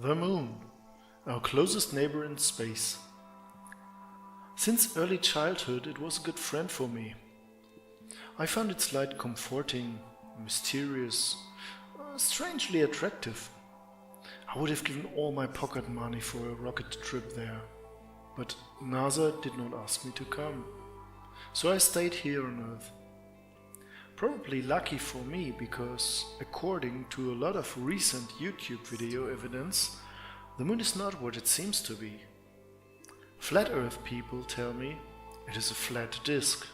The Moon, our closest neighbor in space. Since early childhood it was a good friend for me. I found its light comforting, mysterious, strangely attractive. I would have given all my pocket money for a rocket trip there, but NASA did not ask me to come. So I stayed here on Earth. Probably lucky for me, because according to a lot of recent YouTube video evidence, the Moon is not what it seems to be. Flat Earth people tell me it is a flat disk.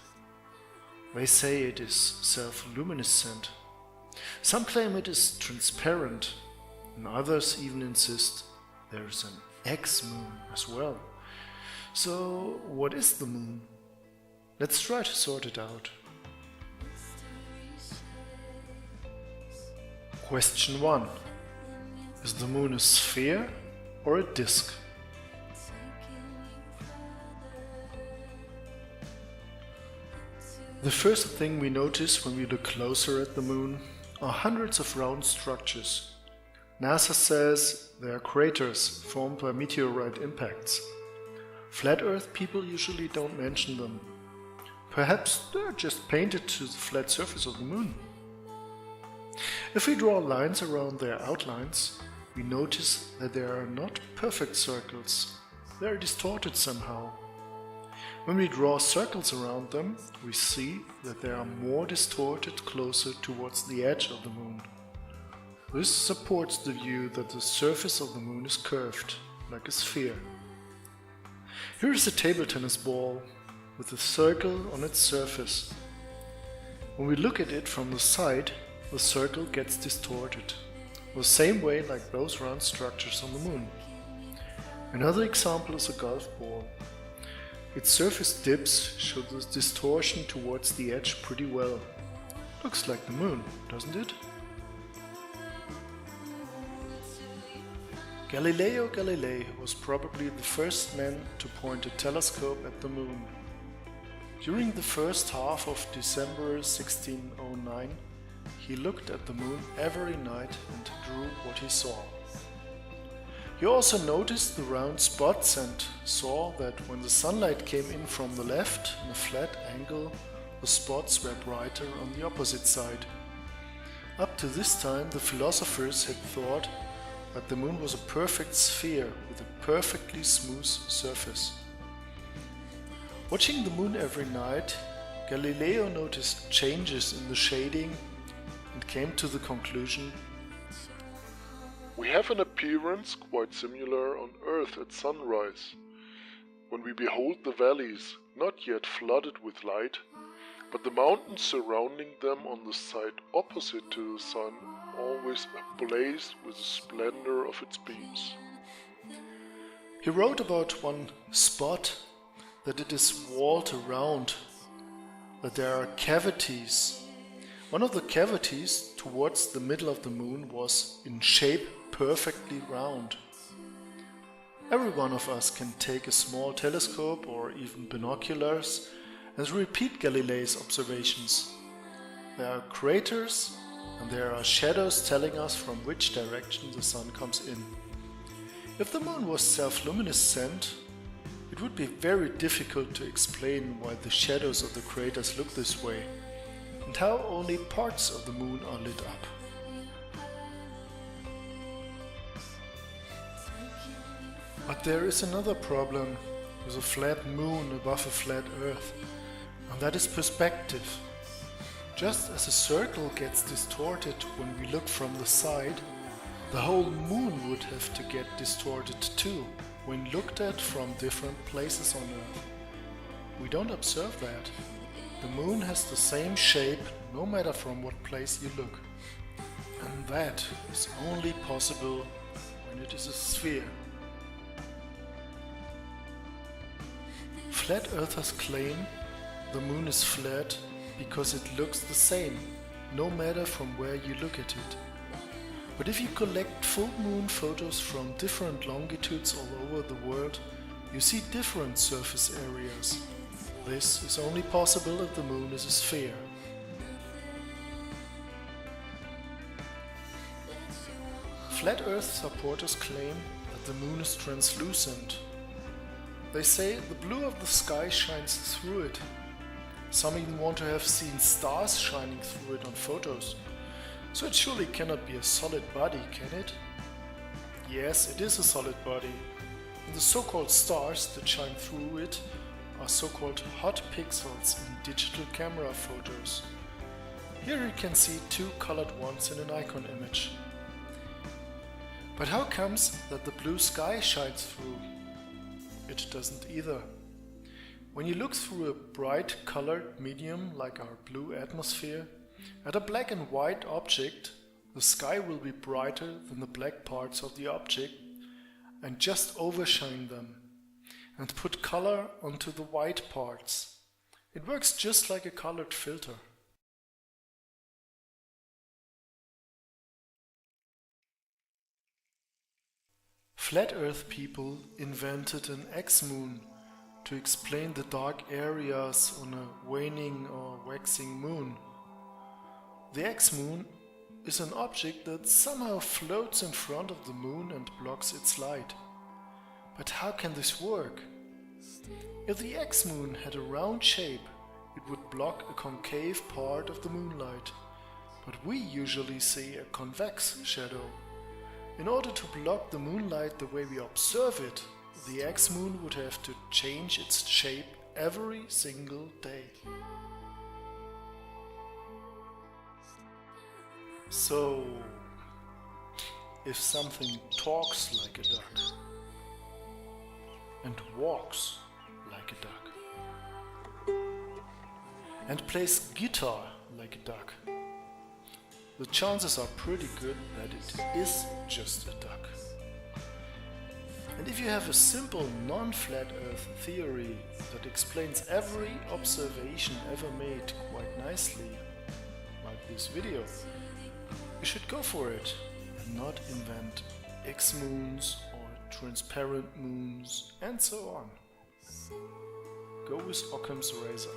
They say it is self-luminiscent. Some claim it is transparent, and others even insist there is an X-moon as well. So what is the Moon? Let's try to sort it out. Question 1. Is the Moon a sphere or a disk? The first thing we notice when we look closer at the Moon are hundreds of round structures. NASA says they are craters formed by meteorite impacts. Flat Earth people usually don't mention them. Perhaps they're just painted to the flat surface of the Moon. If we draw lines around their outlines, we notice that they are not perfect circles. They are distorted somehow. When we draw circles around them, we see that they are more distorted closer towards the edge of the Moon. This supports the view that the surface of the Moon is curved, like a sphere. Here is a table tennis ball with a circle on its surface. When we look at it from the side, the circle gets distorted, the same way like those round structures on the Moon. Another example is a golf ball. Its surface dips show the distortion towards the edge pretty well. Looks like the Moon, doesn't it? Galileo Galilei was probably the first man to point a telescope at the Moon. During the first half of December 1609, he looked at the Moon every night and drew what he saw. He also noticed the round spots and saw that when the sunlight came in from the left in a flat angle, the spots were brighter on the opposite side. Up to this time, the philosophers had thought that the Moon was a perfect sphere with a perfectly smooth surface. Watching the Moon every night, Galileo noticed changes in the shading and came to the conclusion: we have an appearance quite similar on Earth at sunrise, when we behold the valleys not yet flooded with light, but the mountains surrounding them on the side opposite to the sun always ablaze with the splendor of its beams. He wrote about one spot that it is walled around, that there are cavities. One of the cavities towards the middle of the Moon was in shape perfectly round. Every one of us can take a small telescope or even binoculars and repeat Galilei's observations. There are craters and there are shadows telling us from which direction the sun comes in. If the Moon was self-luminescent, it would be very difficult to explain why the shadows of the craters look this way, and how only parts of the Moon are lit up. But there is another problem with a flat Moon above a flat Earth, and that is perspective. Just as a circle gets distorted when we look from the side, the whole Moon would have to get distorted too when looked at from different places on Earth. We don't observe that. The Moon has the same shape no matter from what place you look. And that is only possible when it is a sphere. Flat earthers claim the Moon is flat because it looks the same, no matter from where you look at it. But if you collect full moon photos from different longitudes all over the world, you see different surface areas. This is only possible if the Moon is a sphere. Flat Earth supporters claim that the moon is translucent. They say the blue of the sky shines through it. Some even want to have seen stars shining through it on photos. So it surely cannot be a solid body, can it? Yes, it is a solid body. And the so-called stars that shine through it are so-called hot pixels in digital camera photos. Here you can see two colored ones in an icon image. But how comes that the blue sky shines through? It doesn't either. When you look through a bright colored medium like our blue atmosphere at a black and white object, the sky will be brighter than the black parts of the object and just overshine them and put color onto the white parts. It works just like a colored filter. Flat Earth people invented an X-moon to explain the dark areas on a waning or waxing moon. The X-moon is an object that somehow floats in front of the moon and blocks its light. But how can this work? If the X-moon had a round shape, it would block a concave part of the moonlight, but we usually see a convex shadow. In order to block the moonlight the way we observe it, the X-moon would have to change its shape every single day. So, if something talks like a duck and walks like a duck and plays guitar like a duck, the chances are pretty good that it is just a duck. And if you have a simple non-flat Earth theory that explains every observation ever made quite nicely, like this video, you should go for it and not invent X-moons or transparent moons and so on. Go with Occam's razor.